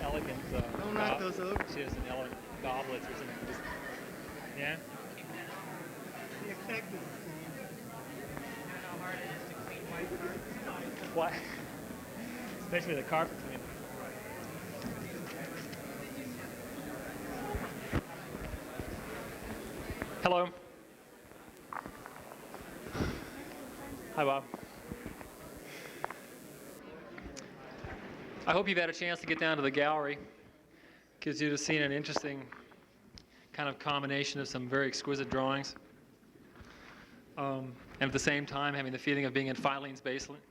elegant. Don't knock those over. She has an elegant goblet or something. Just, yeah. The effect is the same. You know how hard it is to clean white carpet? What? Especially the carpets. I mean. Hello. Hi, Bob. I hope you've had a chance to get down to the gallery, because you'd have seen an interesting kind of combination of some very exquisite drawings, and at the same time having the feeling of being in Filene's basement.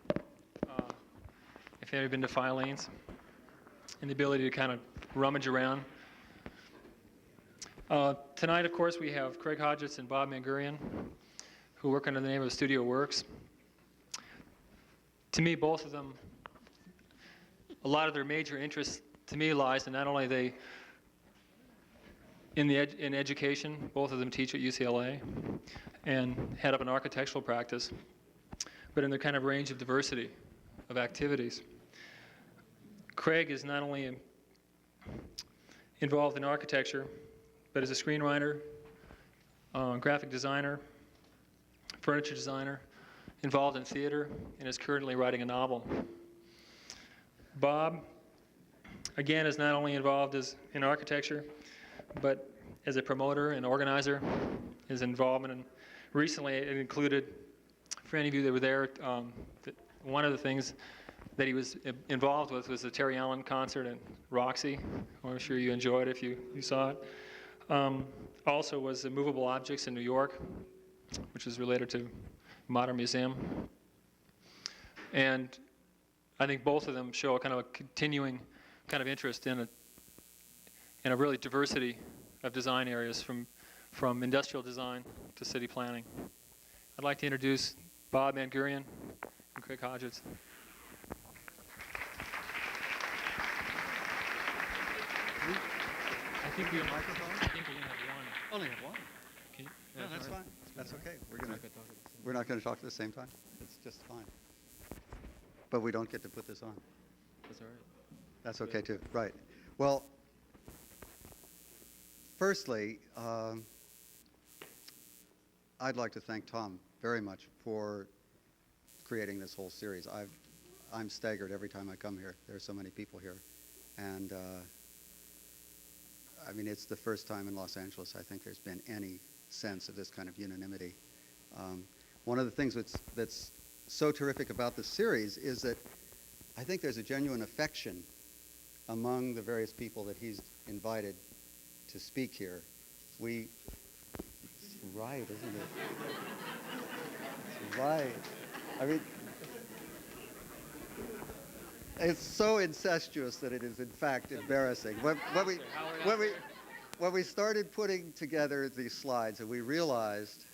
If you've ever been to Filene's, and the ability to kind of rummage around. Tonight, of course, we have Craig Hodgetts and Bob Mangurian, who work under the name of Studio Works. To me, both of them, a lot of their major interest to me lies in not only they in education. Both of them teach at UCLA and head up an architectural practice, but in their kind of range of diversity of activities. Craig is not only involved in architecture, but as a screenwriter, graphic designer, furniture designer, involved in theater, and is currently writing a novel. Bob, again, is not only involved in architecture, but as a promoter and organizer. His involvement, and recently it included, for any of you that were there, one of the things that he was involved with was the Terry Allen concert at Roxy. I'm sure you enjoyed it if you saw it. Also was the Movable Objects in New York, which is related to Modern Museum. And I think both of them show a kind of a continuing kind of interest in a really diversity of design areas from industrial design to city planning. I'd like to introduce Bob Mann Gurian and Craig Hodgetts. I think we only have one. Only have one. Okay. No, that's fine. That's okay. We're not going to talk at the same time. It's just fine. But we don't get to put this on. That's all right. That's okay too. Right. Well, firstly, I'd like to thank Thom very much for creating this whole series. I'm staggered every time I come here. There are so many people here, and I mean, it's the first time in Los Angeles I think there's been any sense of this kind of unanimity. One of the things that's so terrific about this series is that I think there's a genuine affection among the various people that he's invited to speak here. It's right, isn't it? It's right. I mean, it's so incestuous that it is in fact embarrassing. When we started putting together these slides, and we realized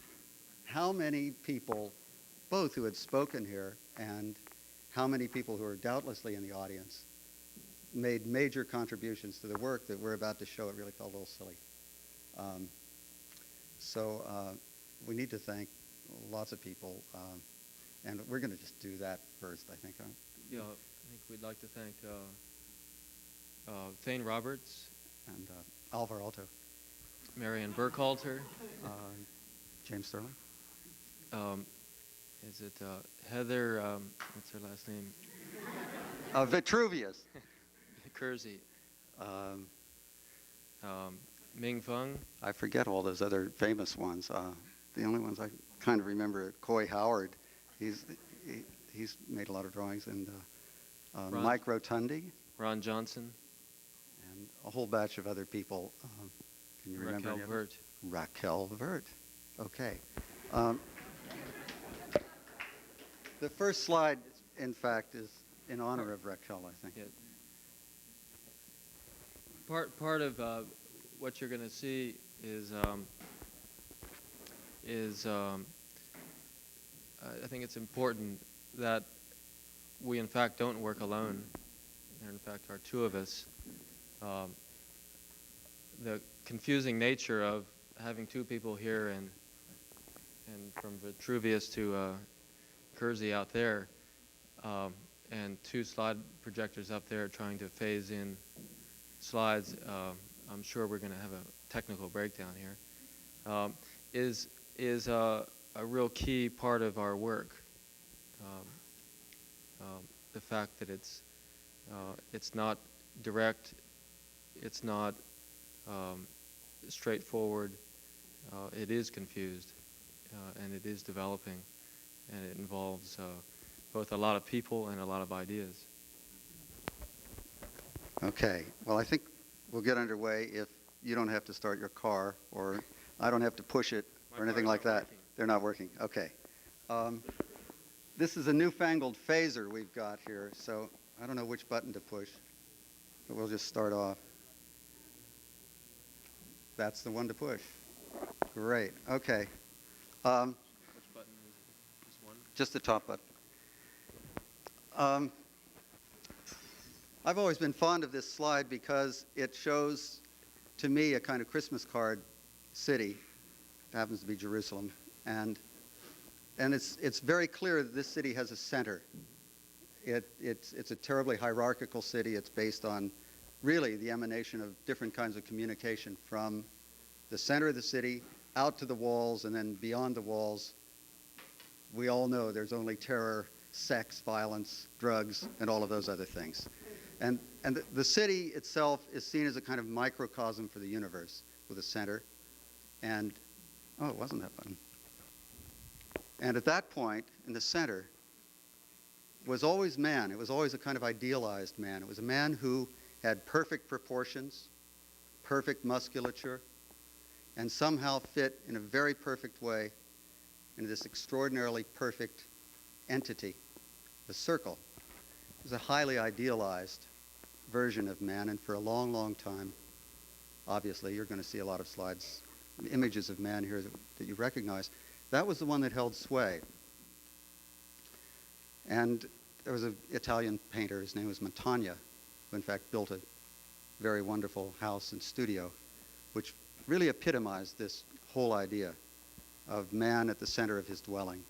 how many people, both who had spoken here and how many people who are doubtlessly in the audience, made major contributions to the work that we're about to show, it really felt a little silly. So we need to thank lots of people, and we're going to just do that first, I think. Yeah, I think we'd like to thank Thane Roberts and Alvar Aalto, Marianne Burkhalter, James Sterling. Is it Heather? What's her last name? Vitruvius. Kersey. Ming Fung. I forget all those other famous ones. The only ones I kind of remember are Coy Howard. He's made a lot of drawings, and Mike Rotondi. Ron Johnson. And a whole batch of other people. Can you remember? Raquel Vert. Raquel Vert. Okay. The first slide, in fact, is in honor of Raquel, I think. Yeah. Part of what you're going to see is I think it's important that we in fact don't work alone. There in fact are two of us. The confusing nature of having two people here and from Vitruvius to Kersey out there and 2 slide projectors up there trying to phase in slides, I'm sure we're going to have a technical breakdown here, is a real key part of our work. The fact that it's not direct, it's not straightforward, it is confused, and it is developing, and it involves both a lot of people and a lot of ideas. Okay. Well, I think we'll get underway if you don't have to start your car, or I don't have to push it, or anything like that. They're not working. Okay. This is a newfangled phaser we've got here, so I don't know which button to push, but we'll just start off. That's the one to push. Great. Okay. Which button is it? Just one? Just the top button. I've always been fond of this slide because it shows, to me, a kind of Christmas card city. It happens to be Jerusalem, and it's very clear that this city has a center. It's a terribly hierarchical city. It's based on really the emanation of different kinds of communication from the center of the city out to the walls, and then beyond the walls. We all know there's only terror, sex, violence, drugs, and all of those other things. And the city itself is seen as a kind of microcosm for the universe with a center. And, oh, it wasn't that button. And at that point, in the center, was always man. It was always a kind of idealized man. It was a man who had perfect proportions, perfect musculature, and somehow fit in a very perfect way into this extraordinarily perfect entity, the circle. It was a highly idealized version of man, and for a long, long time, obviously, you're going to see a lot of slides, images of man here that you recognize. That was the one that held sway. And there was an Italian painter, his name was Mantegna, who in fact built a very wonderful house and studio, which really epitomized this whole idea of man at the center of his dwelling.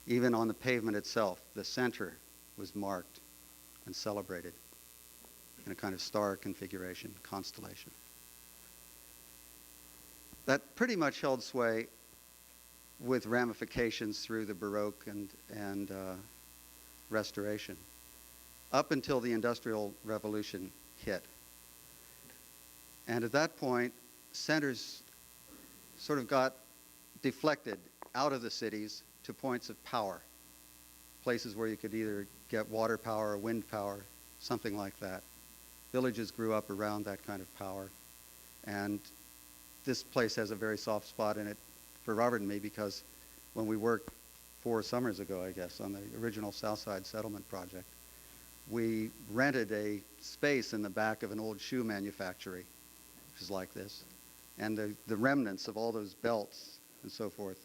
Even on the pavement itself, the center was marked and celebrated in a kind of star configuration, constellation. That pretty much held sway with ramifications through the Baroque and Restoration, up until the Industrial Revolution hit. And at that point, centers sort of got deflected out of the cities to points of power, places where you could either get water power or wind power, something like that. Villages grew up around that kind of power. And this place has a very soft spot in it for Robert and me, because when we worked 4 summers ago, I guess, on the original Southside Settlement project, we rented a space in the back of an old shoe manufactory, which is like this. And the remnants of all those belts and so forth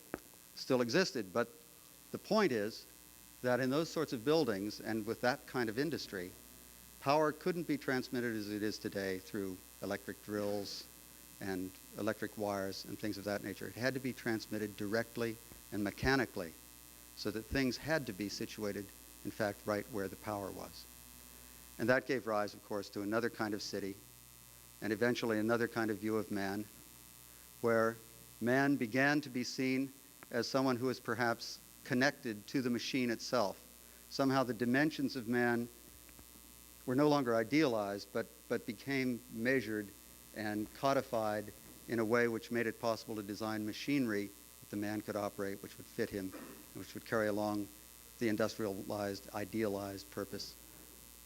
still existed. But the point is that in those sorts of buildings and with that kind of industry, power couldn't be transmitted as it is today through electric drills and electric wires and things of that nature. It had to be transmitted directly and mechanically, so that things had to be situated, in fact, right where the power was. And that gave rise, of course, to another kind of city, and eventually another kind of view of man, where man began to be seen as someone who is perhaps connected to the machine itself. Somehow the dimensions of man were no longer idealized, but became measured and codified in a way which made it possible to design machinery that the man could operate, which would fit him, and which would carry along the industrialized, idealized purpose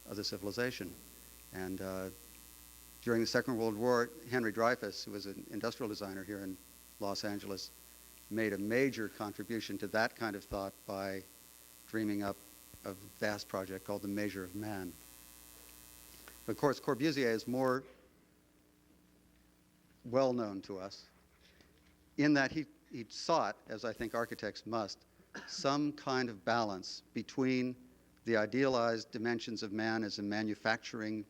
of the civilization. And during the Second World War, Henry Dreyfuss, who was an industrial designer here in Los Angeles, made a major contribution to that kind of thought by dreaming up a vast project called the Measure of Man. But of course, Corbusier is more well known to us in that he sought, as I think architects must, some kind of balance between the idealized dimensions of man as a manufacturing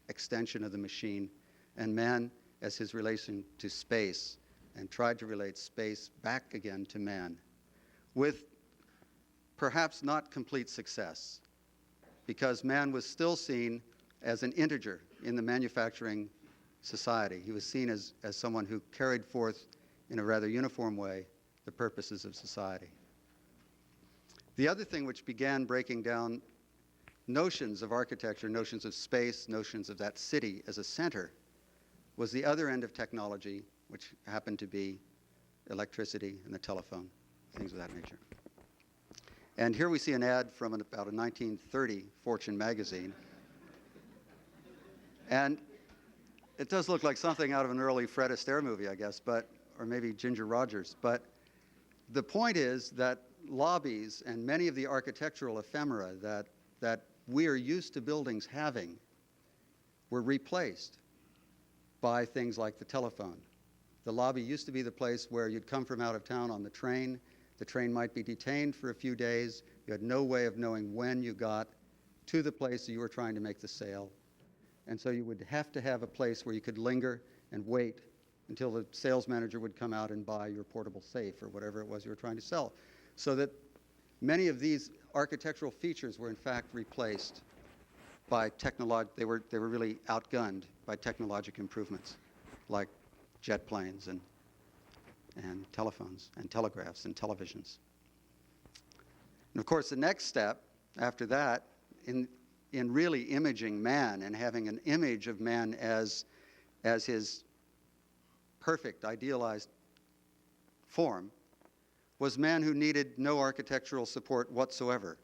extension of the machine and man as his relation to space, and tried to relate space back again to man with perhaps not complete success, because man was still seen as an integer in the manufacturing society. He was seen as someone who carried forth in a rather uniform way the purposes of society. The other thing which began breaking down notions of architecture, notions of space, notions of that city as a center, was the other end of technology, which happened to be electricity and the telephone, things of that nature. And here we see an ad from about a 1930 Fortune magazine. And it does look like something out of an early Fred Astaire movie, I guess, or maybe Ginger Rogers. But the point is that lobbies and many of the architectural ephemera that we are used to buildings having were replaced by things like the telephone. The lobby used to be the place where you'd come from out of town on the train. The train might be detained for a few days. You had no way of knowing when you got to the place that you were trying to make the sale. And so you would have to have a place where you could linger and wait until the sales manager would come out and buy your portable safe or whatever it was you were trying to sell. So that many of these architectural features were in fact replaced by they were really outgunned by technological improvements like jet planes and telephones and telegraphs and televisions. And of course the next step after that in really imaging man and having an image of man as his perfect idealized form was man who needed no architectural support whatsoever,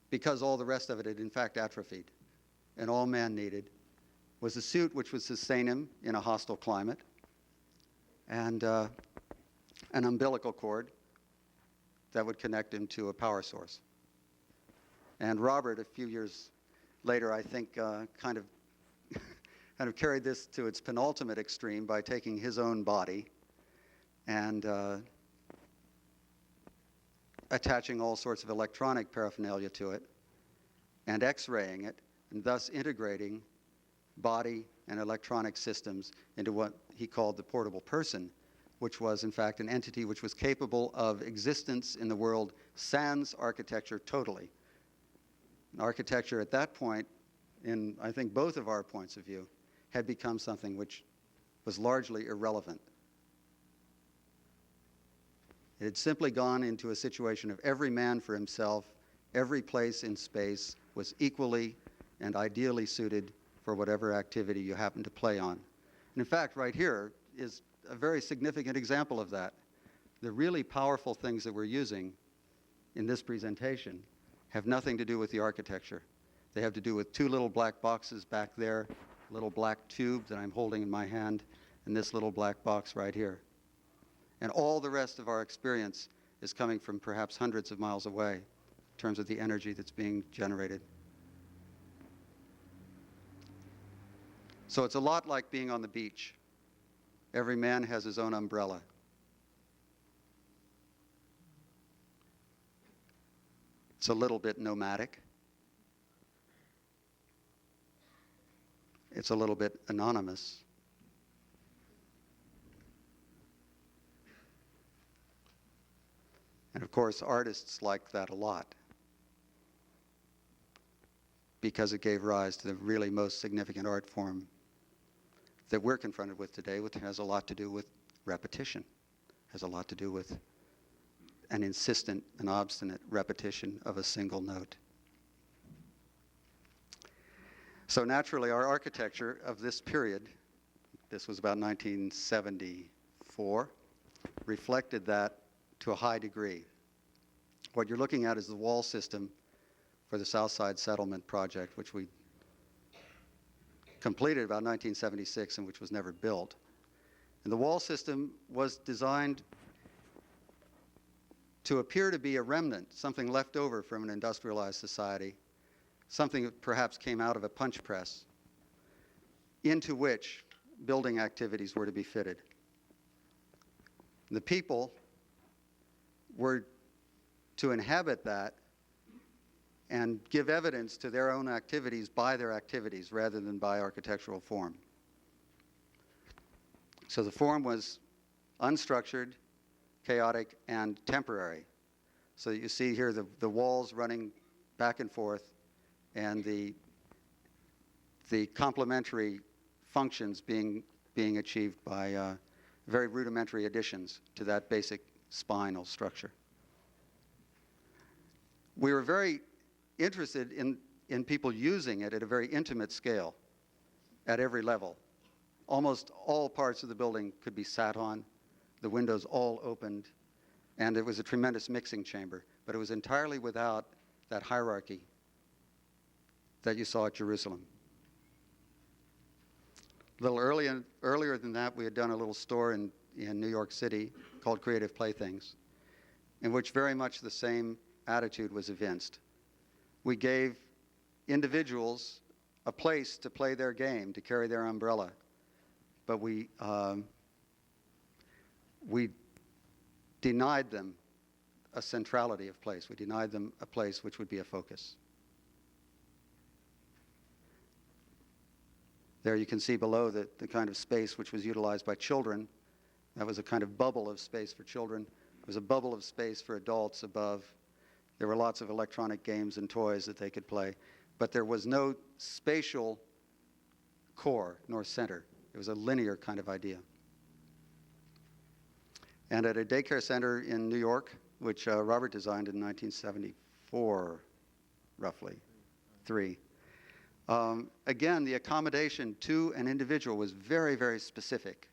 because all the rest of it had in fact atrophied. And all man needed was a suit which would sustain him in a hostile climate, and an umbilical cord that would connect him to a power source. And Robert, a few years later, I think, kind of carried this to its penultimate extreme by taking his own body and attaching all sorts of electronic paraphernalia to it and X-raying it, and thus integrating body and electronic systems into what he called the portable person, which was in fact an entity which was capable of existence in the world sans architecture totally. And architecture at that point, in I think both of our points of view, had become something which was largely irrelevant. It had simply gone into a situation of every man for himself, every place in space was equally and ideally suited for whatever activity you happen to play on. And in fact, right here is a very significant example of that. The really powerful things that we're using in this presentation have nothing to do with the architecture. They have to do with two little black boxes back there, a little black tube that I'm holding in my hand, and this little black box right here. And all the rest of our experience is coming from perhaps hundreds of miles away in terms of the energy that's being generated. So it's a lot like being on the beach. Every man has his own umbrella. It's a little bit nomadic. It's a little bit anonymous. And of course, artists liked that a lot because it gave rise to the really most significant art form that we're confronted with today, which has a lot to do with repetition, has a lot to do with an insistent and obstinate repetition of a single note. So naturally, our architecture of this period, this was about 1974, reflected that to a high degree. What you're looking at is the wall system for the South Side Settlement project, which we completed about 1976 and which was never built. And the wall system was designed to appear to be a remnant, something left over from an industrialized society, something that perhaps came out of a punch press, into which building activities were to be fitted. The people were to inhabit that and give evidence to their own activities by their activities rather than by architectural form. So the form was unstructured, chaotic, and temporary. So you see here the walls running back and forth, and the complementary functions being achieved by very rudimentary additions to that basic spinal structure. We were very interested in people using it at a very intimate scale at every level. Almost all parts of the building could be sat on, the windows all opened, and it was a tremendous mixing chamber, but it was entirely without that hierarchy that you saw at Jerusalem. A little earlier than that, we had done a little store in New York City called Creative Playthings, in which very much the same attitude was evinced. We gave individuals a place to play their game, to carry their umbrella, but we denied them a centrality of place. We denied them a place which would be a focus. There you can see below the kind of space which was utilized by children. That was a kind of bubble of space for children. There was a bubble of space for adults above. There were lots of electronic games and toys that they could play, but there was no spatial core nor center. It was a linear kind of idea. And at a daycare center in New York, which Robert designed in 1974, roughly, 3. Again, the accommodation to an individual was very, very specific.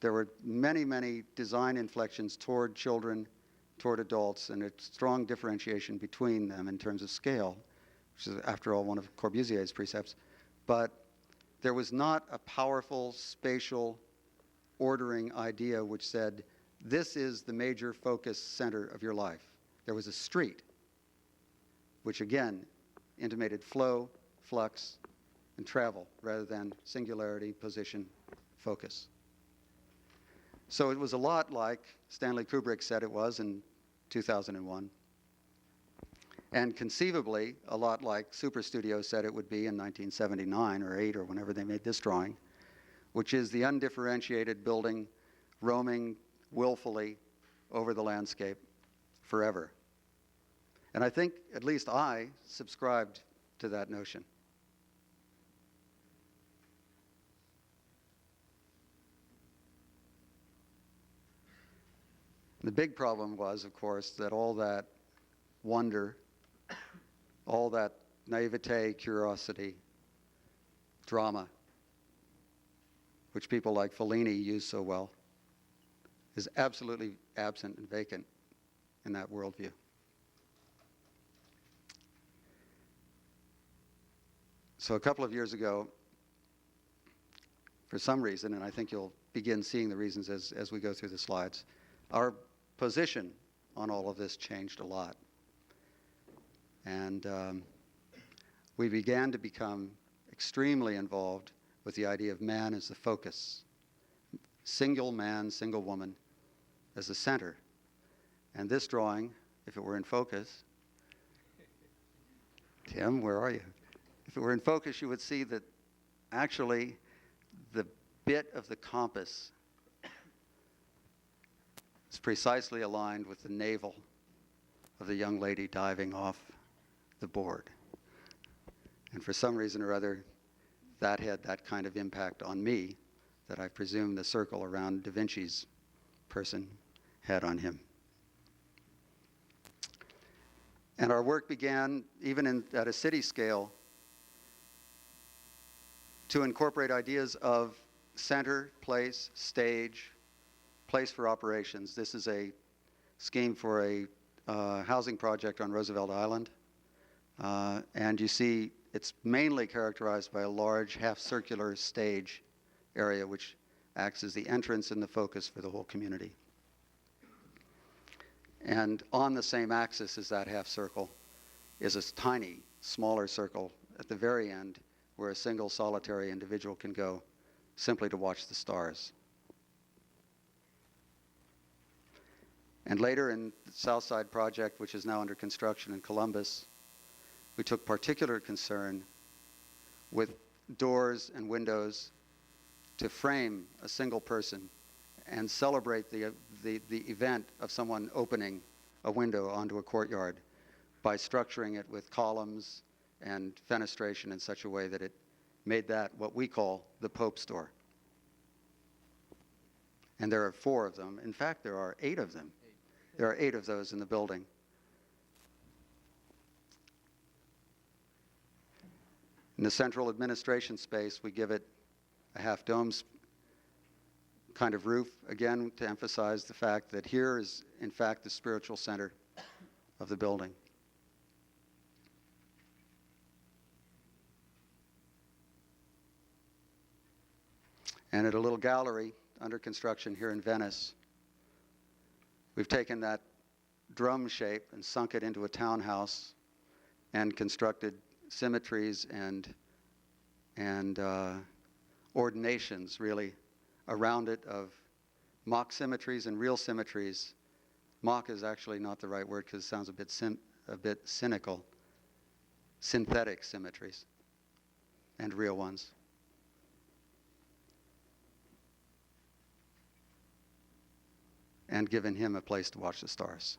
There were many, many design inflections toward children, toward adults, and a strong differentiation between them in terms of scale, which is, after all, one of Corbusier's precepts. But there was not a powerful spatial ordering idea which said, this is the major focus center of your life. There was a street, which again intimated flow, flux, and travel, rather than singularity, position, focus. So it was a lot like Stanley Kubrick said it was in 2001, and conceivably a lot like Super Studio said it would be in 1979 or 8 or whenever they made this drawing, which is the undifferentiated building roaming willfully over the landscape forever. And I think, at least I, subscribed to that notion. The big problem was, of course, that all that wonder, all that naivete, curiosity, drama, which people like Fellini use so well, is absolutely absent and vacant in that worldview. So a couple of years ago, for some reason, and I think you'll begin seeing the reasons as we go through the slides, our position on all of this changed a lot. And we began to become extremely involved with the idea of man as the focus. Single man, single woman as the center. And this drawing, if it were in focus, Tim, where are you? If it were in focus, you would see that actually the bit of the compass is precisely aligned with the navel of the young lady diving off the board. And for some reason or other, that had that kind of impact on me that I presume the circle around Da Vinci's person had on him. And our work began, even at a city scale, to incorporate ideas of center, place, stage, place for operations. This is a scheme for a housing project on Roosevelt Island. And you see it's mainly characterized by a large half-circular stage area which acts as the entrance and the focus for the whole community. And on the same axis as that half circle is a tiny, smaller circle at the very end where a single solitary individual can go simply to watch the stars. And later in the South Side project, which is now under construction in Columbus, we took particular concern with doors and windows to frame a single person and celebrate the event of someone opening a window onto a courtyard by structuring it with columns and fenestration in such a way that it made that what we call the Pope store. And there are 4 of them. In fact, there are 8 of them. There are 8 of those in the building. In the central administration space, we give it a half-dome kind of roof, again, to emphasize the fact that here is, in fact, the spiritual center of the building. And at a little gallery under construction here in Venice, we've taken that drum shape and sunk it into a townhouse and constructed symmetries and ordinations, really, around it of mock symmetries and real symmetries. Mock is actually not the right word because it sounds a bit cynical. Synthetic symmetries and real ones. And given him a place to watch the stars.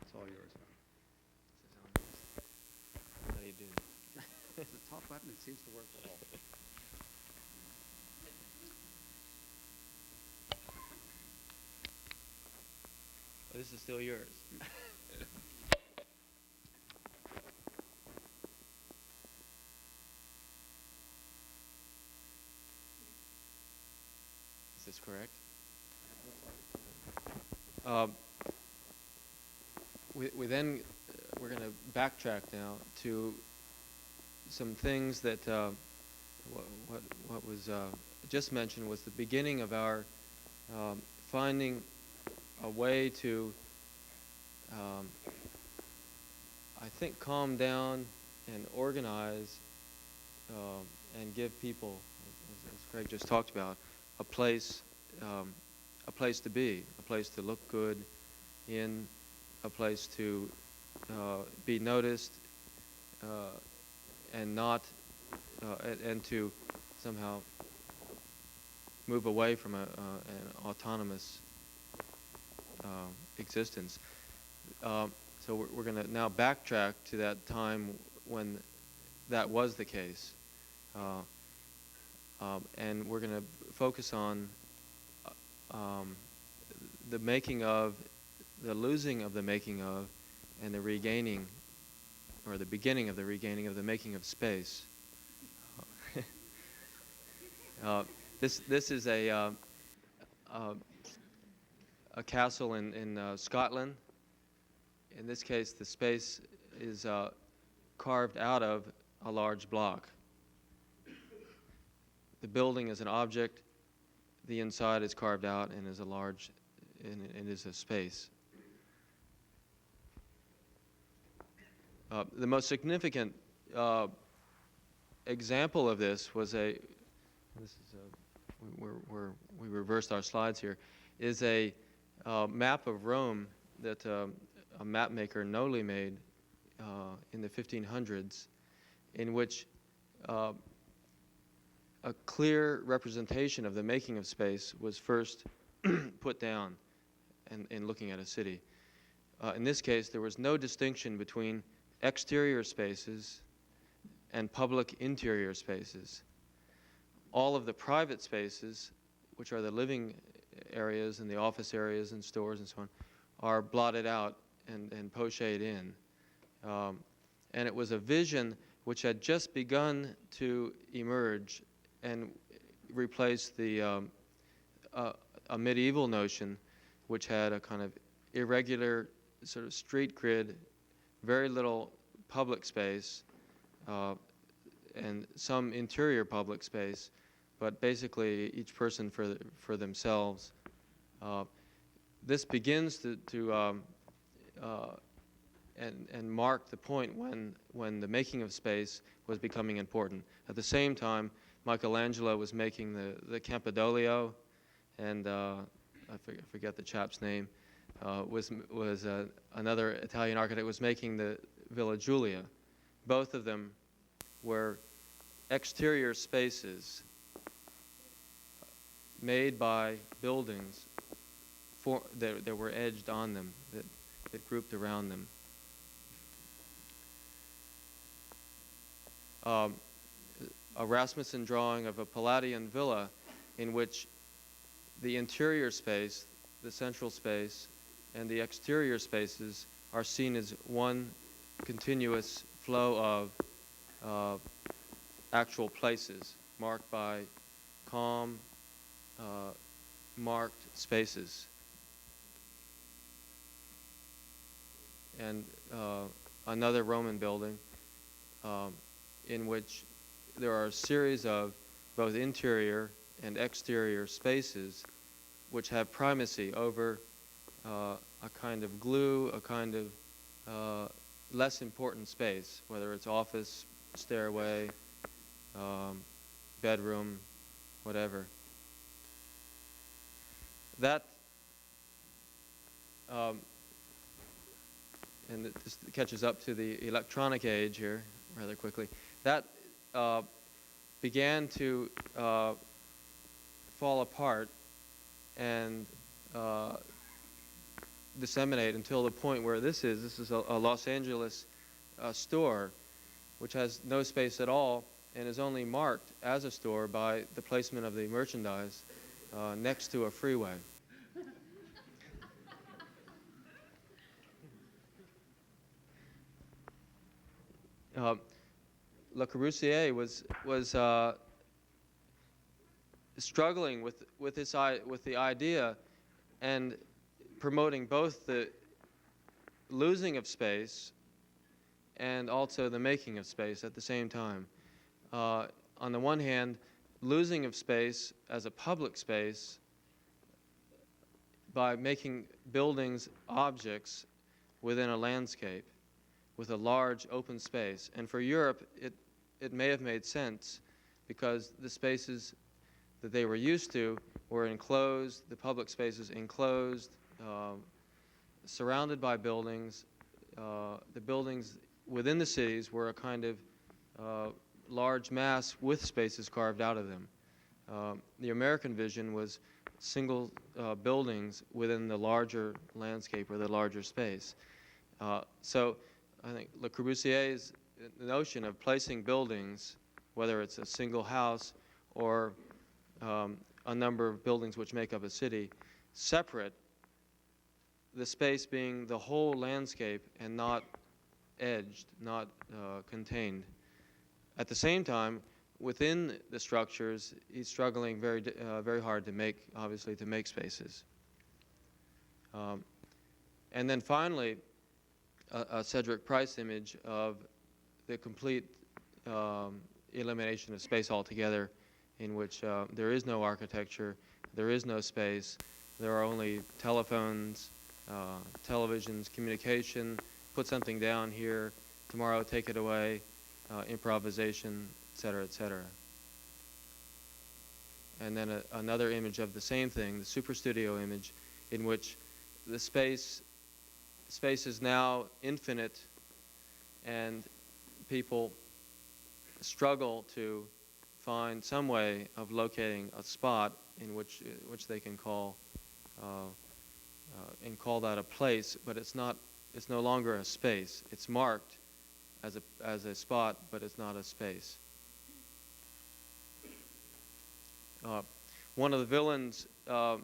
It's all yours. How do you do? The top button, it seems to work well. Oh, this is still yours. Is this correct? We're going to backtrack now to some things that what was just mentioned was the beginning of our finding a way to, I think, calm down and organize and give people, as Craig just talked about, a place to be, a place to look good in, a place to be noticed, and not, and to somehow move away from an autonomous existence. So we're going to now backtrack to that time when that was the case, and we're going to focus on the making of, the losing of the making of, and the regaining, or the beginning of the regaining of the making of space. This is a castle in Scotland. In this case, the space is carved out of a large block. The building is an object. The inside is carved out and is a large, and it is a space. The most significant example of this was we reversed our slides here, is a map of Rome that a map maker, Nolli, made in the 1500s, in which a clear representation of the making of space was first put down in looking at a city. In this case, there was no distinction between exterior spaces and public interior spaces. All of the private spaces, which are the living areas and the office areas and stores and so on, are blotted out and pocheted in. And it was a vision which had just begun to emerge and replace a medieval notion which had a kind of irregular sort of street grid, very little public space, and some interior public space, but basically each person for themselves. This begins to mark the point when the making of space was becoming important. At the same time, Michelangelo was making the Campidoglio, and I forget the chap's name, was another Italian architect was making the Villa Giulia. Both of them were exterior spaces made by buildings that were edged on them. That that grouped around them. A Rasmussen drawing of a Palladian villa in which the interior space, the central space, and the exterior spaces are seen as one continuous flow of actual places marked by calm, marked spaces. And another Roman building in which there are a series of both interior and exterior spaces which have primacy over a kind of glue, a kind of less important space, whether it's office, stairway, bedroom, whatever. That, and this catches up to the electronic age here rather quickly, that began to fall apart and disseminate until the point where this is a Los Angeles store which has no space at all and is only marked as a store by the placement of the merchandise next to a freeway. Le Corbusier was struggling with the idea and promoting both the losing of space and also the making of space at the same time. On the one hand, losing of space as a public space by making buildings objects within a landscape with a large open space. And for Europe, it may have made sense because the spaces that they were used to were enclosed, the public spaces enclosed, surrounded by buildings. The buildings within the cities were a kind of large mass with spaces carved out of them. The American vision was single buildings within the larger landscape or the larger space. So I think Le Corbusier's notion of placing buildings, whether it's a single house or a number of buildings which make up a city, separate, the space being the whole landscape and not edged, not contained. At the same time, within the structures, he's struggling very hard to make, obviously, to make spaces. And then finally, a Cedric Price image of the complete elimination of space altogether, in which there is no architecture, there is no space, there are only telephones, televisions, communication, put something down here, tomorrow take it away, improvisation, et cetera, et cetera. And then another image of the same thing, the super studio image, in which the space is now infinite and people struggle to find some way of locating a spot in which they can call that a place, but it's no longer a space. It's marked as a spot, but it's not a space. One of the villains, of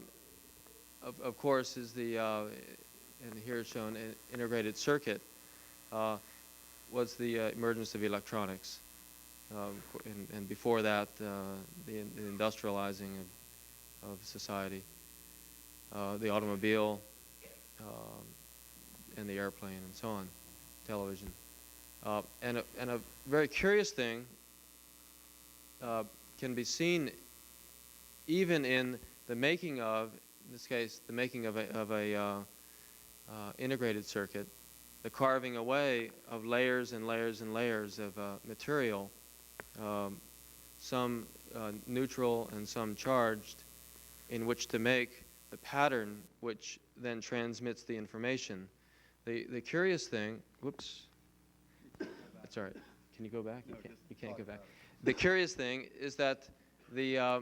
course, is the and here shown integrated circuit, was the emergence of electronics. And before that, the industrializing of society, the automobile, and the airplane, and so on, television. And a very curious thing can be seen even in the making of, in this case, the making of a integrated circuit, the carving away of layers and layers and layers of material, some neutral and some charged, in which to make the pattern which then transmits the information. The curious thing, whoops, that's all right. Can you go back? You can't go back. The curious thing is that the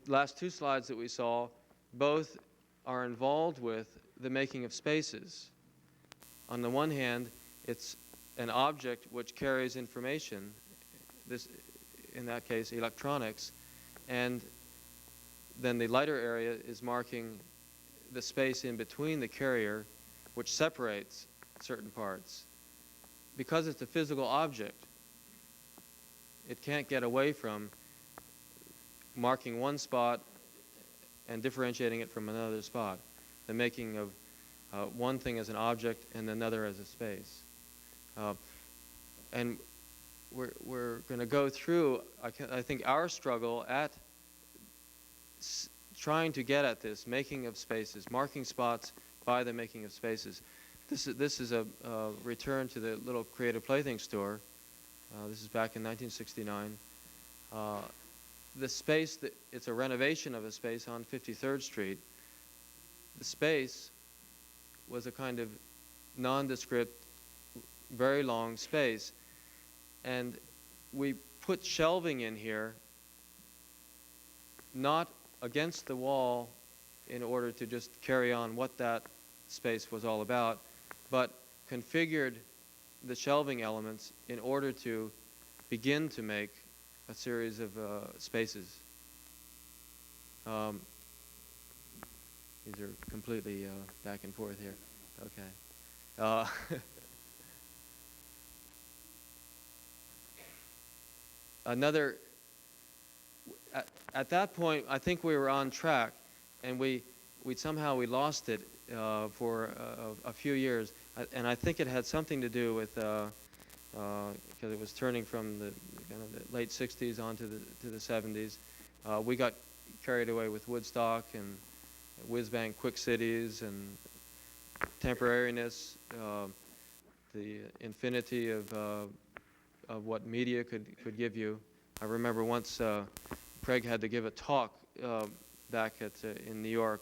last two slides that we saw both are involved with the making of spaces. On the one hand, it's an object which carries information, this, in that case, electronics, and then the lighter area is marking the space in between the carrier, which separates certain parts. Because it's a physical object, it can't get away from marking one spot and differentiating it from another spot, the making of one thing as an object and another as a space. And we're going to go through, I think, our struggle at trying to get at this making of spaces, marking spots by the making of spaces. This is a return to the little creative plaything store. This is back in 1969. The space, it's a renovation of a space on 53rd Street. The space was a kind of nondescript, very long space. And we put shelving in here, not against the wall in order to just carry on what that space was all about, but configured the shelving elements in order to begin to make a series of spaces. These are completely back and forth here. Okay. Another, at that point, I think we were on track, and we somehow we lost it for a few years, and I think it had something to do with because it was turning from the kind of the late '60s on to the '70s. We got carried away with Woodstock and whiz-bang quick cities and temporariness, the infinity of what media could give you. I remember once Craig had to give a talk back in New York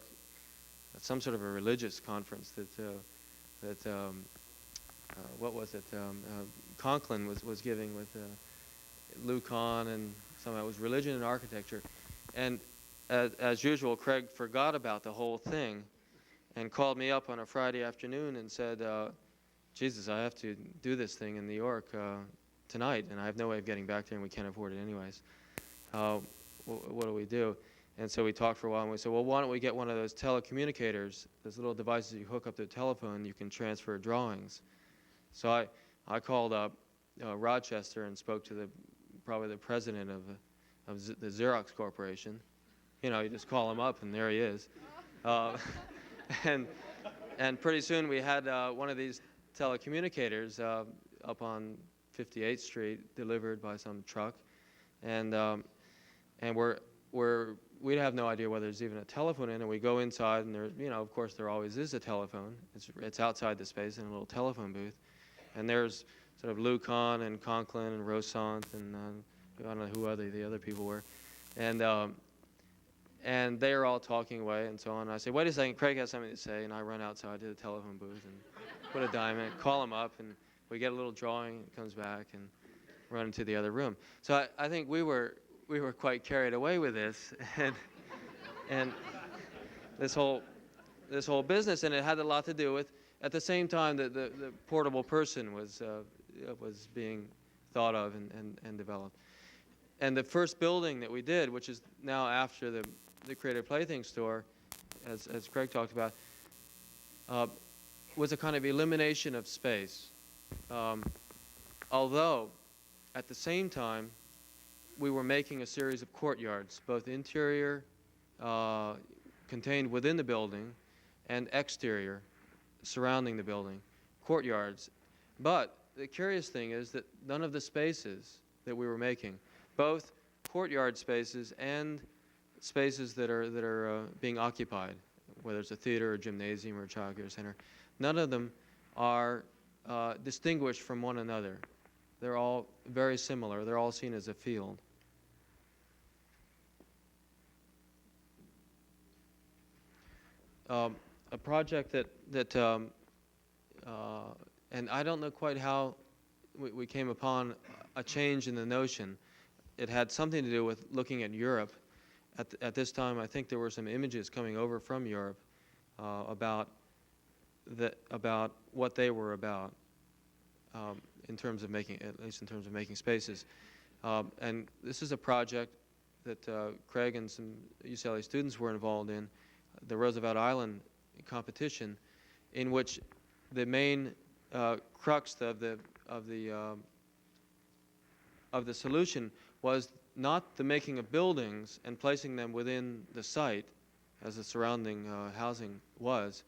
at some sort of a religious conference that what was it? Conklin was giving with Lou Kahn, and somehow it was religion and architecture. And as usual, Craig forgot about the whole thing and called me up on a Friday afternoon and said, Jesus, I have to do this thing in New York tonight, and I have no way of getting back there, and we can't afford it anyways. What do we do? And so we talked for a while, and we said, well, why don't we get one of those telecommunicators, those little devices you hook up to the telephone, you can transfer drawings. So I called up Rochester and spoke to probably the president of the Xerox Corporation. You know, you just call him up, and there he is. And pretty soon we had one of these telecommunicators up on 58th Street delivered by some truck, and we'd have no idea whether there's even a telephone in it. We go inside, and there, you know, of course, there always is a telephone. It's outside the space in a little telephone booth, and there's sort of Lou Kahn and Conklin and Rosant and I don't know who the other people were, and they are all talking away and so on. And I say, wait a second, Craig has something to say, and I run outside to the telephone booth and put a dime in it, call him up, and we get a little drawing. It comes back and run into the other room. So I think we were quite carried away with this, and this whole business, and it had a lot to do with, at the same time that the portable person was being thought of and developed. And the first building that we did, which is now after the Creative Plaything Store, as Craig talked about, was a kind of elimination of space. Although, at the same time, we were making a series of courtyards, both interior, contained within the building, and exterior, surrounding the building, courtyards. But the curious thing is that none of the spaces that we were making, both courtyard spaces and spaces that are being occupied, whether it's a theater, a gymnasium, or a child care center, none of them are distinguished from one another. They're all very similar. They're all seen as a field. A project that and I don't know quite how we came upon a change in the notion. It had something to do with looking at Europe. At this time, I think there were some images coming over from Europe, about what they were about, in terms of making, at least in terms of making spaces. And this is a project that Craig and some UCLA students were involved in, the Roosevelt Island competition, in which the main crux of the solution was not the making of buildings and placing them within the site, as the surrounding housing was,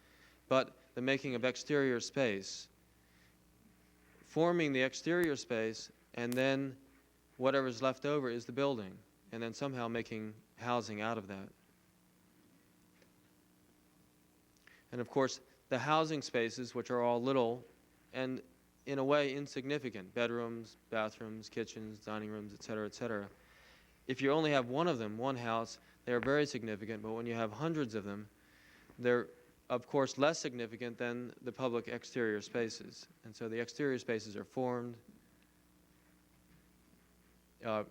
but the making of exterior space, forming the exterior space, and then whatever's left over is the building, and then somehow making housing out of that. And of course, the housing spaces, which are all little and in a way insignificant, bedrooms, bathrooms, kitchens, dining rooms, et cetera, if you only have one of them, one house, they're very significant, but when you have hundreds of them, they're of course less significant than the public exterior spaces. And so the exterior spaces are formed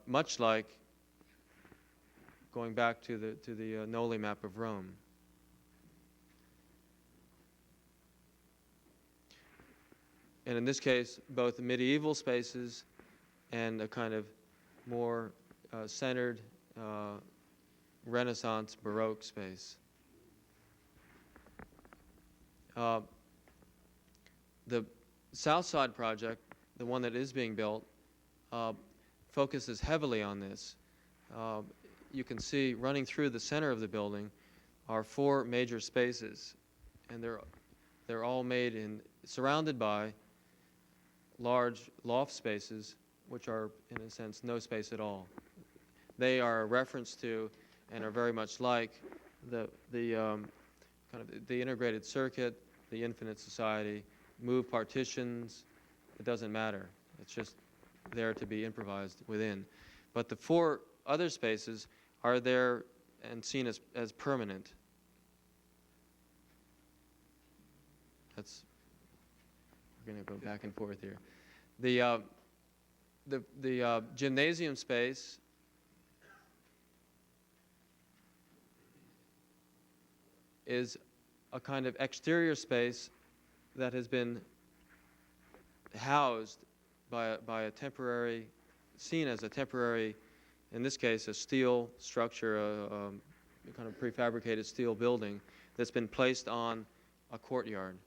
much like, going back to the Nolli map of Rome. And in this case, both the medieval spaces and a kind of more centered Renaissance Baroque space. The South Side project, the one that is being built, focuses heavily on this. You can see running through the center of the building are 4 major spaces, and they're all made in, surrounded by large loft spaces, which are in a sense no space at all. They are a reference to and are very much like the kind of the integrated circuit, the infinite society, move partitions. It doesn't matter. It's just there to be improvised within. But the 4 other spaces are there and seen as permanent. We're going to go back and forth here. The gymnasium space is a kind of exterior space that has been housed by a temporary, seen as a temporary, in this case, a steel structure, a kind of prefabricated steel building that's been placed on a courtyard.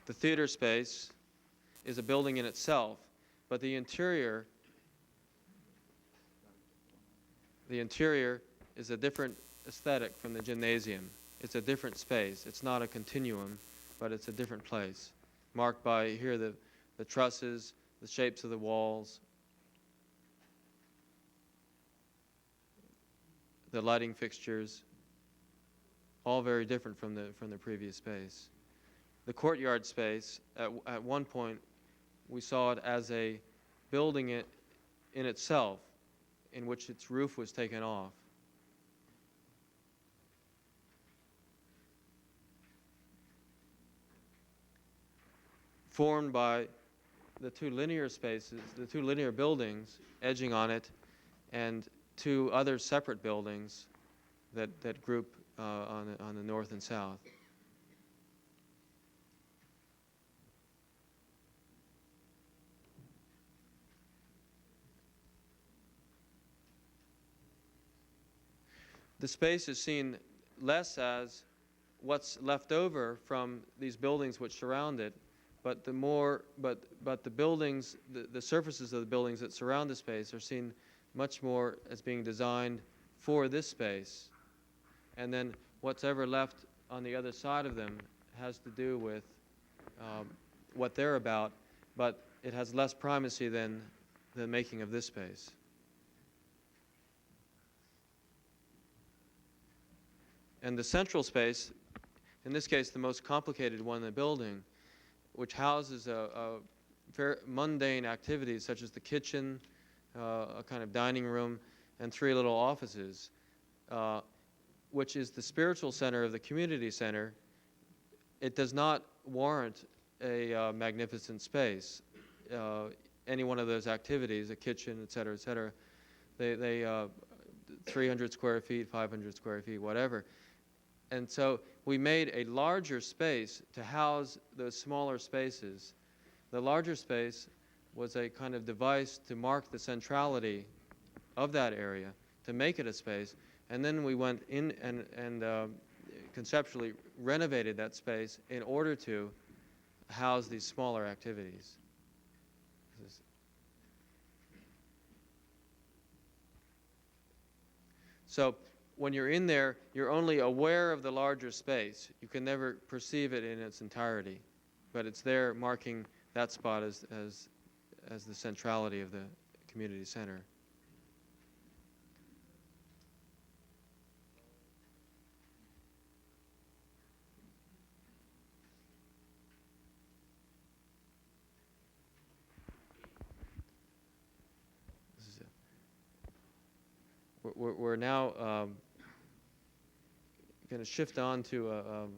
The theater space is a building in itself, but the interior is a different aesthetic from the gymnasium. It's a different space. It's not a continuum, but it's a different place, marked by here the trusses, the shapes of the walls, the lighting fixtures, all very different from the previous space. The courtyard space, at one point, we saw it as a building in itself, in which its roof was taken off. Formed by the 2 linear spaces, the 2 linear buildings edging on it, and 2 other separate buildings that group on the north and south. The space is seen less as what's left over from these buildings which surround it, but the buildings, the surfaces of the buildings that surround the space are seen much more as being designed for this space. And then what's ever left on the other side of them has to do with what they're about, but it has less primacy than the making of this space. And the central space, in this case the most complicated one in the building, which houses very mundane activities such as the kitchen, a kind of dining room, and 3 little offices, which is the spiritual center of the community center. It does not warrant a magnificent space. Any one of those activities, a kitchen, et cetera, 300 square feet, 500 square feet, whatever. And so we made a larger space to house those smaller spaces. The larger space was a kind of device to mark the centrality of that area, to make it a space. And then we went in and conceptually renovated that space in order to house these smaller activities. So when you're in there, you're only aware of the larger space. You can never perceive it in its entirety, but it's there marking that spot as the centrality of the community center. We're now going to shift on to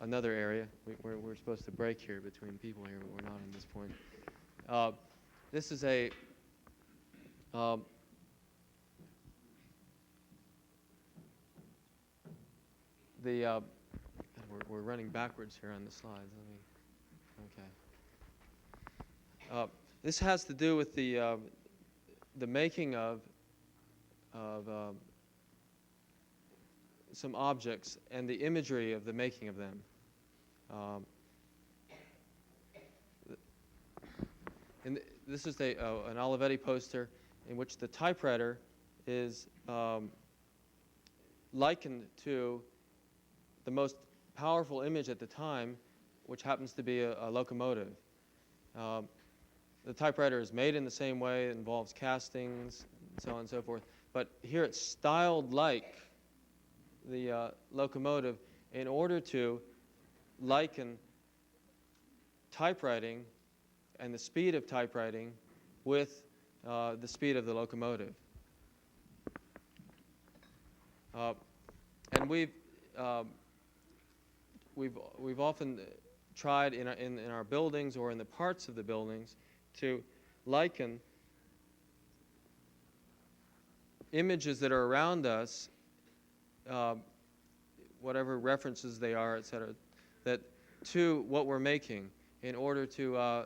another area. We're supposed to break here between people here, but we're not at this point. This is a we're running backwards here on the slides. Okay. This has to do with the making of some objects and the imagery of the making of them. And this is an Olivetti poster in which the typewriter is likened to the most powerful image at the time, which happens to be a locomotive. The typewriter is made in the same way. It involves castings, and so on and so forth. But here it's styled like the locomotive in order to liken typewriting and the speed of typewriting with the speed of the locomotive. And we've often tried in our buildings or in the parts of the buildings to liken images that are around us, whatever references they are, etc., that to what we're making, in order to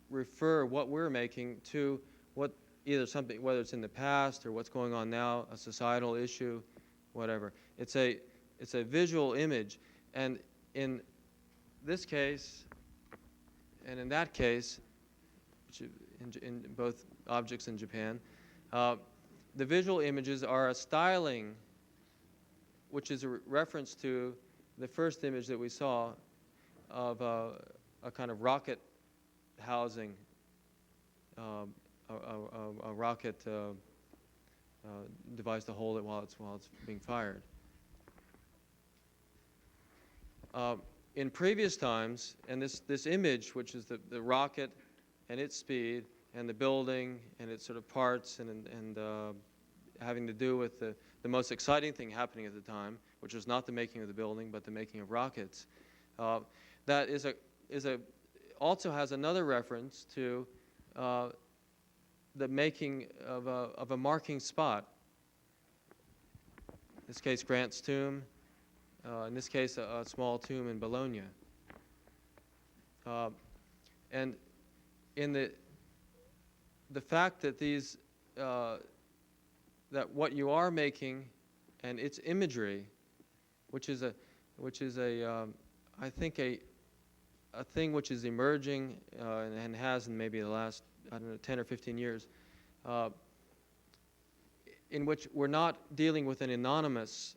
refer what we're making to what either something, whether it's in the past or what's going on now, a societal issue, whatever. It's a visual image, and in this case and in that case, in both objects in Japan, the visual images are a styling, which is a reference to the first image that we saw of a kind of rocket housing, a rocket device to hold it while it's being fired. In previous times, and this image, which is the rocket and its speed, and the building and its sort of parts, and having to do with the most exciting thing happening at the time, which was not the making of the building, but the making of rockets. That also has another reference to the making of a marking spot. In this case, Grant's tomb. In this case, a small tomb in Bologna. And in the fact that these that what you are making and its imagery, which is I think a thing which is emerging and has in maybe the last, I don't know, 10 or 15 years, in which we're not dealing with an anonymous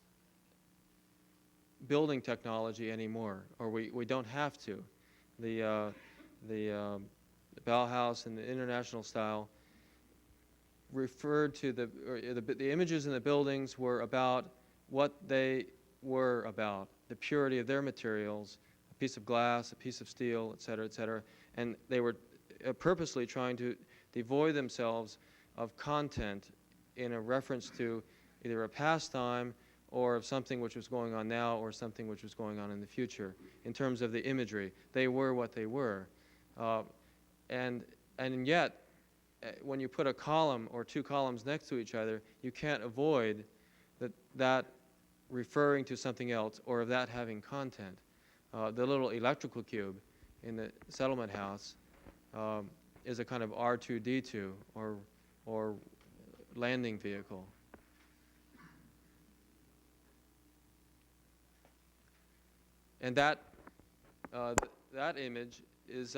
building technology anymore, or we don't have to. The Bauhaus and the International style referred to the images in the buildings were about what they were about, the purity of their materials, a piece of glass, a piece of steel, et cetera, and they were purposely trying to devoid themselves of content in a reference to either a past time or of something which was going on now or something which was going on in the future. In terms of the imagery, they were what they were. And yet, when you put a column or two columns next to each other, you can't avoid that referring to something else or of that having content. The little electrical cube in the settlement house is a kind of R2-D2 or landing vehicle. And that image is,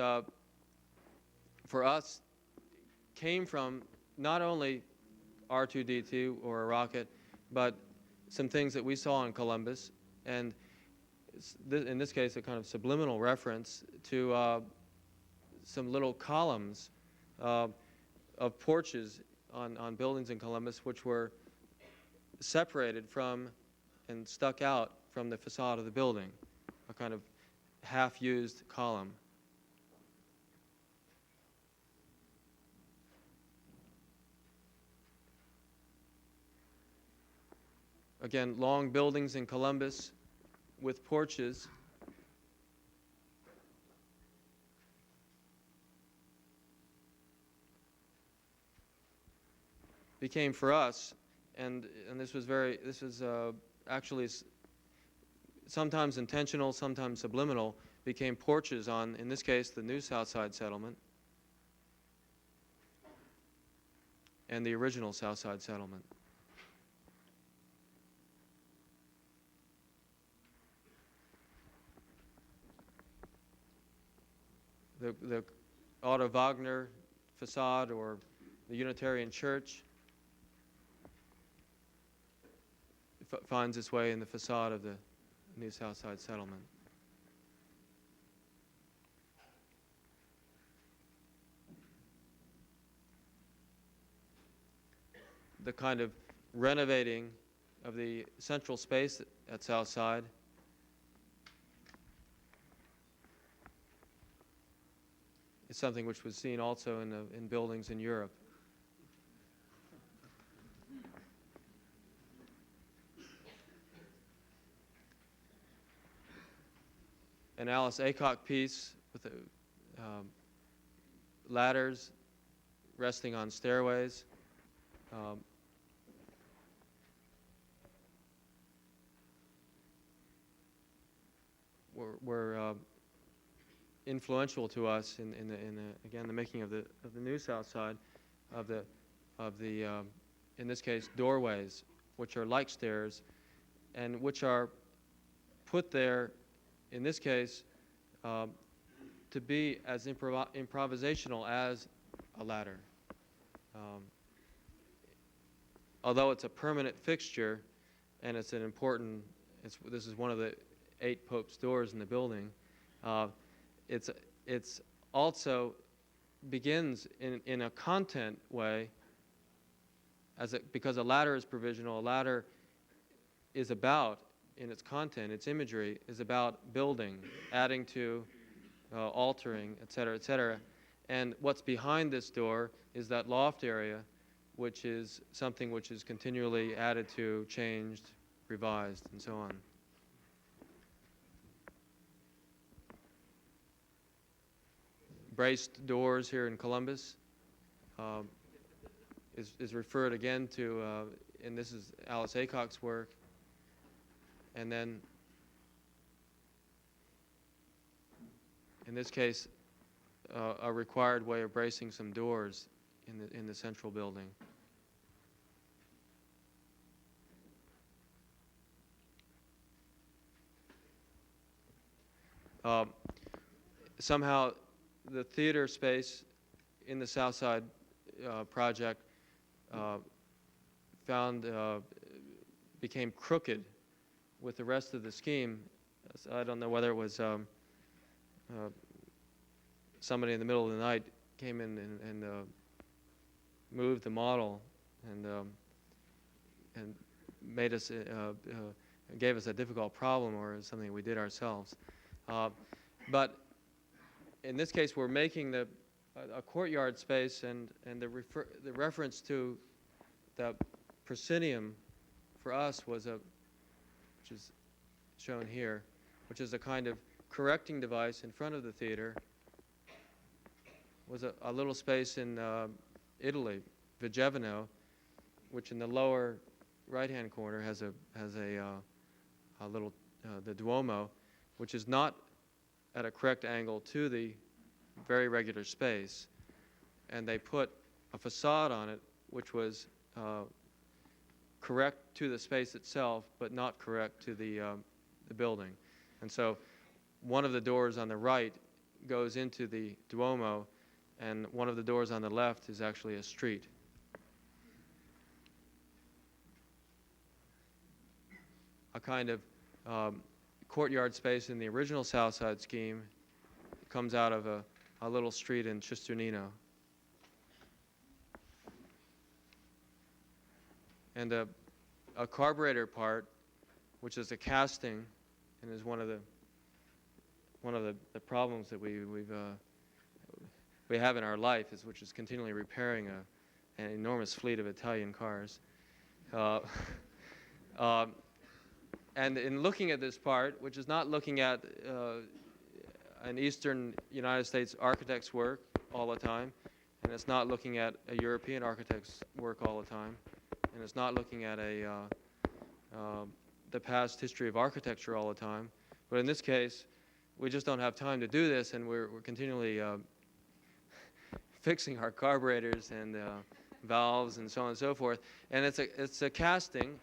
for us, came from not only R2-D2 or a rocket, but some things that we saw in Columbus, and in this case, a kind of subliminal reference to some little columns of porches on buildings in Columbus, which were separated from and stuck out from the facade of the building, a kind of half-used column. Again, long buildings in Columbus with porches. Became for us, and this was actually sometimes intentional, sometimes subliminal, became porches on, in this case, the new South Side settlement and the original South Side settlement. The Otto Wagner facade or the Unitarian Church finds its way in the facade of the new South Side settlement. The kind of renovating of the central space at South Side is something which was seen also in buildings in Europe. An Alice Aycock piece with ladders resting on stairways. Were influential to us in again the making of the new South Side, of the in this case doorways, which are like stairs, and which are put there in this case to be as improvisational as a ladder. Although it's a permanent fixture, and it's an important, this is one of the 8 Pope's doors in the building. It's also begins in a content way, because a ladder is provisional. A ladder is about, in its content, its imagery is about building, adding to, altering, et cetera, and what's behind this door is that loft area, which is something which is continually added to, changed, revised, and so on. Braced doors here in Columbus is referred again to, and this is Alice Aycock's work, and then in this case a required way of bracing some doors in the central building. Somehow the theater space in the South Side project became crooked with the rest of the scheme. I don't know whether it was somebody in the middle of the night came in and moved the model and made us gave us a difficult problem, or something we did ourselves. But in this case, we're making a courtyard space, and the reference to the proscenium for us was which is shown here, which is a kind of correcting device in front of the theater. Was a little space in Italy, Vigevano, which in the lower right-hand corner has a little the Duomo, which is not at a correct angle to the very regular space, and they put a facade on it which was correct to the space itself, but not correct to the building. And so one of the doors on the right goes into the Duomo, and one of the doors on the left is actually a street. A kind of courtyard space in the original South Side scheme comes out of a little street in Cisternino. And a carburetor part, which is a casting, and is one of the problems that we have in our life, which is continually repairing an enormous fleet of Italian cars. And in looking at this part, which is not looking at an Eastern United States architect's work all the time, and it's not looking at a European architect's work all the time, and it's not looking at the past history of architecture all the time. But in this case, we just don't have time to do this, and we're continually fixing our carburetors and valves and so on and so forth. And it's a casting,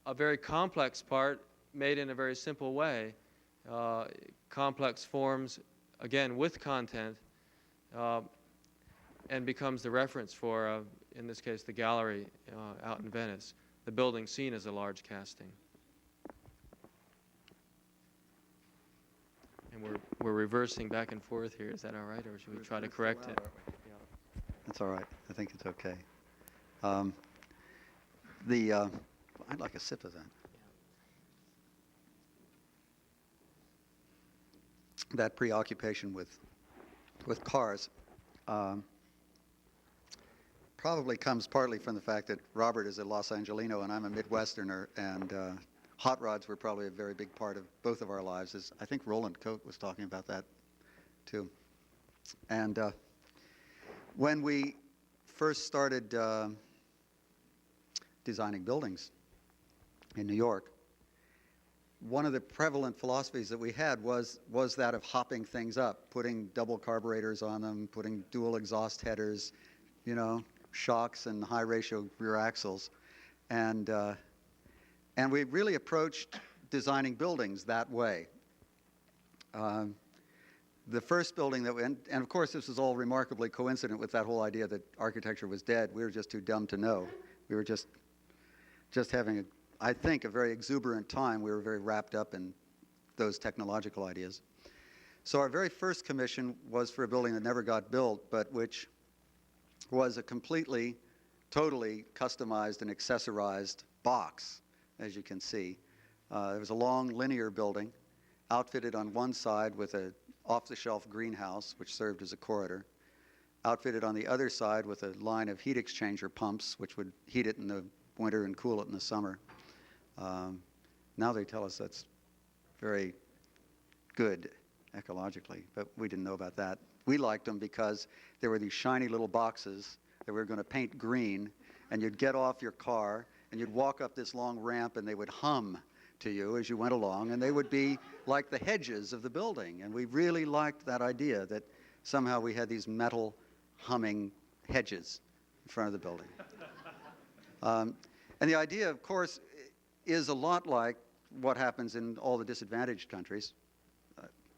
a very complex part made in a very simple way. Complex forms, again, with content, and becomes the reference for, in this case, the gallery out in Venice. The building seen as a large casting. And we're reversing back and forth here. Is that all right, or should we try to correct it? That's all right. I think it's okay. I'd like a sip of that. That preoccupation with cars probably comes partly from the fact that Robert is a Los Angelino and I'm a Midwesterner, and hot rods were probably a very big part of both of our lives. As I think Roland Coate was talking about that too. And when we first started designing buildings in New York, one of the prevalent philosophies that we had was that of hopping things up, putting double carburetors on them, putting dual exhaust headers, shocks and high ratio rear axles. And we really approached designing buildings that way. The first building that and of course this was all remarkably coincident with that whole idea that architecture was dead. We were just too dumb to know. We were just having, I think, a very exuberant time. We were very wrapped up in those technological ideas. So our very first commission was for a building that never got built, but which was a completely, totally customized and accessorized box, as you can see. It was a long linear building, outfitted on one side with an off-the-shelf greenhouse, which served as a corridor, outfitted on the other side with a line of heat exchanger pumps, which would heat it in the winter and cool it in the summer. Now they tell us that's very good ecologically, but we didn't know about that. We liked them because there were these shiny little boxes that we were going to paint green, and you'd get off your car and you'd walk up this long ramp and they would hum to you as you went along, and they would be like the hedges of the building. And we really liked that idea that somehow we had these metal humming hedges in front of the building. And the idea, of course, is a lot like what happens in all the disadvantaged countries.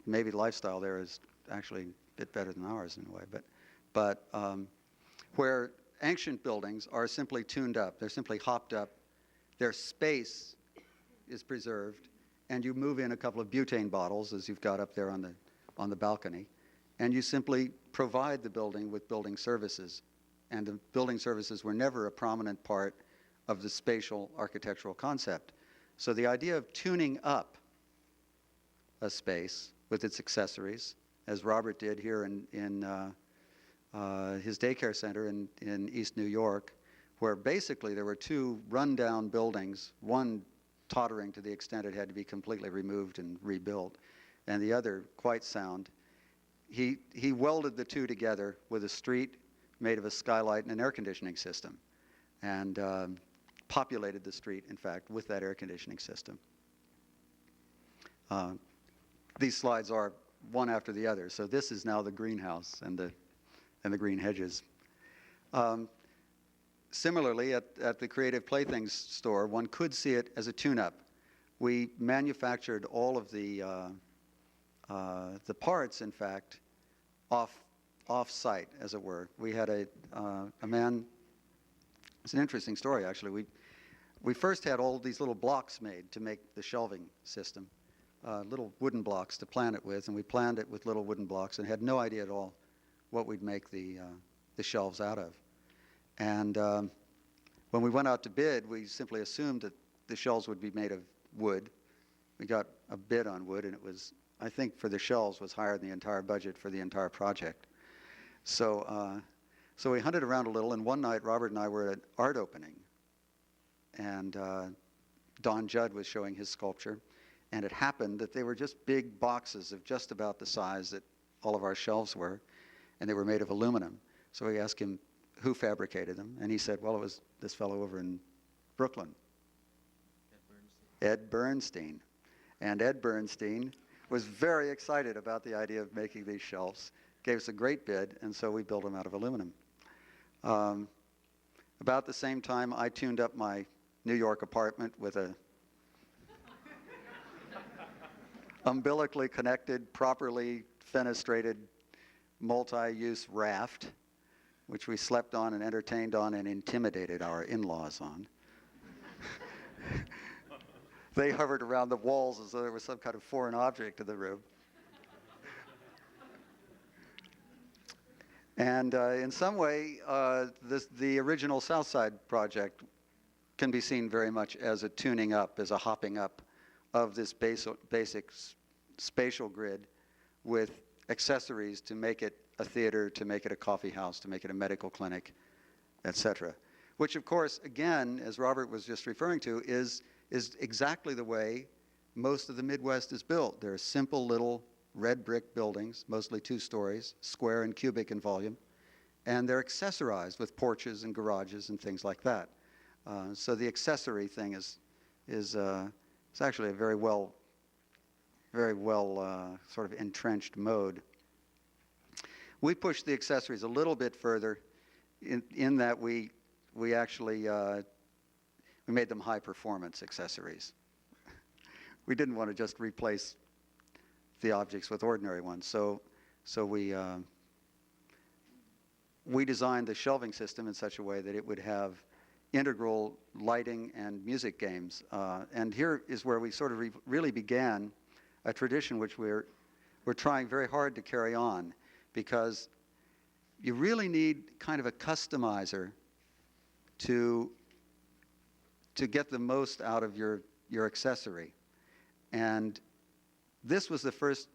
Maybe the lifestyle there is actually a bit better than ours in a way, but where ancient buildings are simply tuned up, they're simply hopped up, their space is preserved, and you move in a couple of butane bottles, as you've got up there on the balcony, and you simply provide the building with building services. And the building services were never a prominent part of the spatial architectural concept. So the idea of tuning up a space with its accessories, as Robert did here in his daycare center in East New York, where basically there were two rundown buildings, one tottering to the extent it had to be completely removed and rebuilt, and the other quite sound. He welded the two together with a street made of a skylight and an air conditioning system, and populated the street, in fact, with that air conditioning system. These slides are one after the other. So this is now the greenhouse and the green hedges. Similarly, at the Creative Playthings store, one could see it as a tune-up. We manufactured all of the parts, in fact, off-site, as it were. We had a man. It's an interesting story, actually. We first had all these little blocks made to make the shelving system, little wooden blocks to plan it with, and we planned it with little wooden blocks and had no idea at all what we'd make the shelves out of. And when we went out to bid, we simply assumed that the shelves would be made of wood. We got a bid on wood, and it was, I think, for the shelves was higher than the entire budget for the entire project. So we hunted around a little, and one night Robert and I were at an art opening, and Donald Judd was showing his sculpture, and it happened that they were just big boxes of just about the size that all of our shelves were, and they were made of aluminum. So we asked him who fabricated them, and he said, well, it was this fellow over in Brooklyn, Ed Bernstein. And Ed Bernstein was very excited about the idea of making these shelves, gave us a great bid, and so we built them out of aluminum. About the same time, I tuned up my New York apartment with a umbilically connected, properly fenestrated, multi-use raft, which we slept on and entertained on and intimidated our in-laws on. They hovered around the walls as though there was some kind of foreign object in the room. And in some way, the original South Side project can be seen very much as a tuning up, as a hopping up of this basic spatial grid with accessories to make it a theater, to make it a coffee house, to make it a medical clinic, etc. Which, of course, again, as Robert was just referring to, is exactly the way most of the Midwest is built. They're simple little red brick buildings, mostly 2 stories, square and cubic in volume, and they're accessorized with porches and garages and things like that. So the accessory thing is actually a very well sort of entrenched mode. We pushed the accessories a little bit further in that we actually we made them high performance accessories. We didn't want to just replace the objects with ordinary ones. So we designed the shelving system in such a way that it would have integral lighting and music games. And here is where we sort of really began a tradition which we're trying very hard to carry on, because you really need kind of a customizer to get the most out of your accessory. And this was the first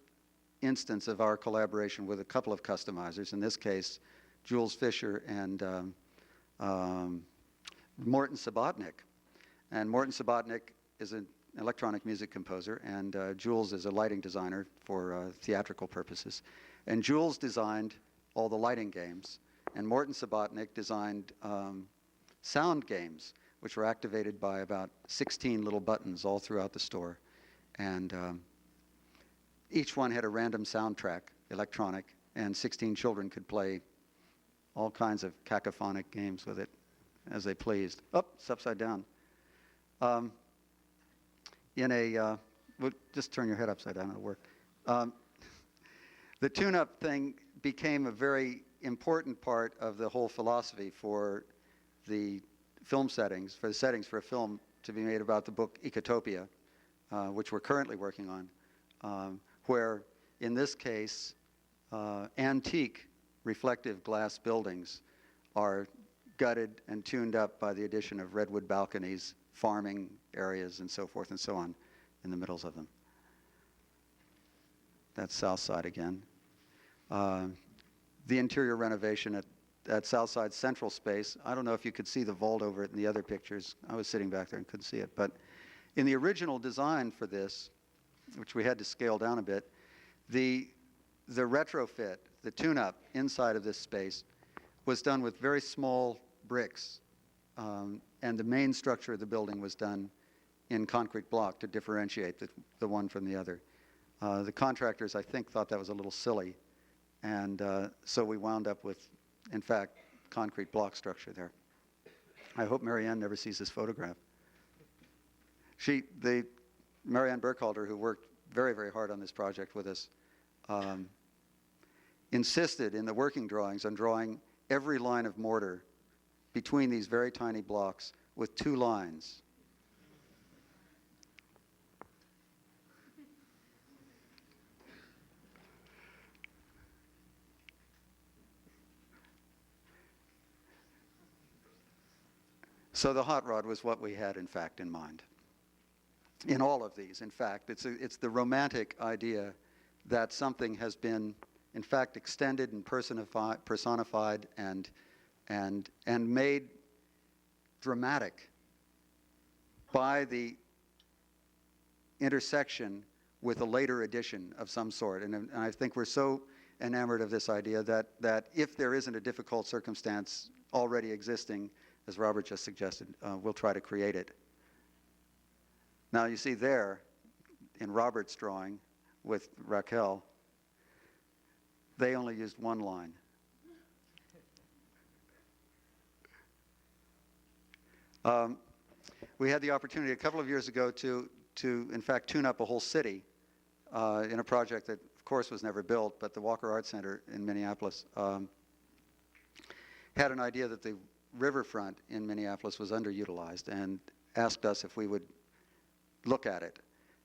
instance of our collaboration with a couple of customizers, in this case, Jules Fisher and Morton Subotnick. And Morton Subotnick is an electronic music composer, and Jules is a lighting designer for theatrical purposes. And Jules designed all the lighting games, and Morton Subotnick designed sound games, which were activated by about 16 little buttons all throughout the store. And each one had a random soundtrack, electronic, and 16 children could play all kinds of cacophonic games with it as they pleased. Oh, it's upside down. Well, just turn your head upside down, it'll work. The tune-up thing became a very important part of the whole philosophy for the film settings, for the settings for a film to be made about the book Ecotopia, which we're currently working on, where, in this case, antique reflective glass buildings are gutted and tuned up by the addition of redwood balconies, farming areas, and so forth and so on in the middles of them. That's South Side again. The interior renovation at South Side Central Space, I don't know if you could see the vault over it in the other pictures. I was sitting back there and couldn't see it. But in the original design for this, which we had to scale down a bit, the retrofit, the tune-up inside of this space was done with very small bricks, and the main structure of the building was done in concrete block to differentiate the one from the other. The contractors, I think, thought that was a little silly, and so we wound up with, in fact, concrete block structure there. I hope Marianne never sees this photograph. Marianne Burkhalter, who worked very, very hard on this project with us, insisted in the working drawings on drawing every line of mortar between these very tiny blocks with 2 lines. So the hot rod was what we had, in fact, in mind. In all of these, in fact, it's the romantic idea that something has been, in fact, extended and personified and made dramatic by the intersection with a later edition of some sort. And I think we're so enamored of this idea that if there isn't a difficult circumstance already existing, as Robert just suggested, we'll try to create it. Now you see there, in Robert's drawing with Raquel, they only used 1 line. We had the opportunity a couple of years ago to in fact, tune up a whole city in a project that, of course, was never built, but the Walker Art Center in Minneapolis had an idea that the riverfront in Minneapolis was underutilized and asked us if we would look at it.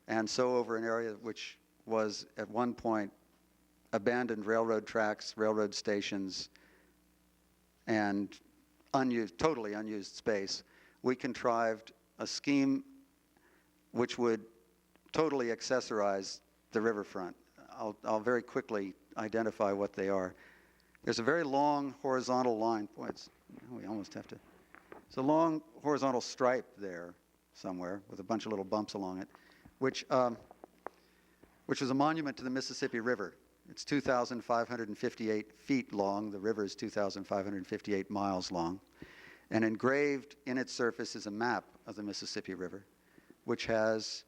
And so over an area which was at one point abandoned railroad tracks, railroad stations, and totally unused space, we contrived a scheme which would totally accessorize the riverfront. I'll very quickly identify what they are. There's a very long horizontal line. Boy, we almost have to. It's a long horizontal stripe there somewhere with a bunch of little bumps along it, which was a monument to the Mississippi River. It's 2,558 feet long. The river is 2,558 miles long. And engraved in its surface is a map of the Mississippi River, which has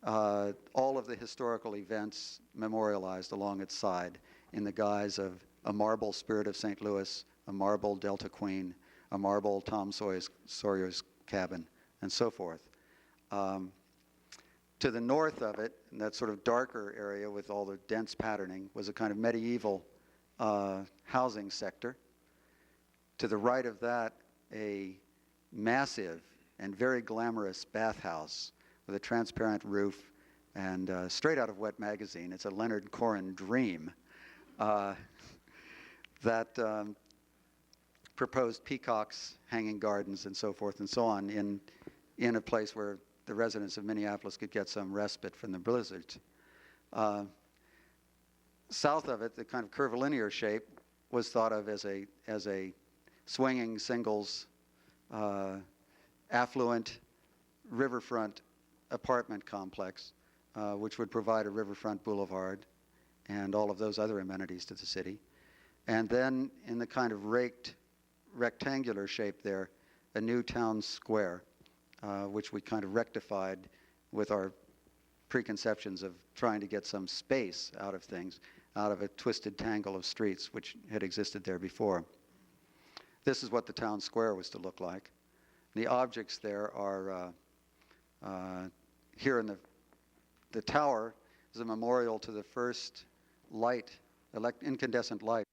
all of the historical events memorialized along its side in the guise of a marble Spirit of St. Louis, a marble Delta Queen, a marble Tom Sawyer's Cabin, and so forth. To the north of it, in that sort of darker area with all the dense patterning, was a kind of medieval housing sector. To the right of that, a massive and very glamorous bathhouse with a transparent roof and straight out of Wet Magazine. It's a Leonard Cohen dream that proposed peacocks, hanging gardens, and so forth and so on in a place where the residents of Minneapolis could get some respite from the blizzards. South of it, the kind of curvilinear shape was thought of as a swinging singles, affluent riverfront apartment complex, which would provide a riverfront boulevard and all of those other amenities to the city. And then in the kind of raked rectangular shape there, a new town square, which we kind of rectified with our preconceptions of trying to get some space out of things, out of a twisted tangle of streets which had existed there before. This is what the town square was to look like. The objects there are here in the tower is a memorial to the first light, incandescent light.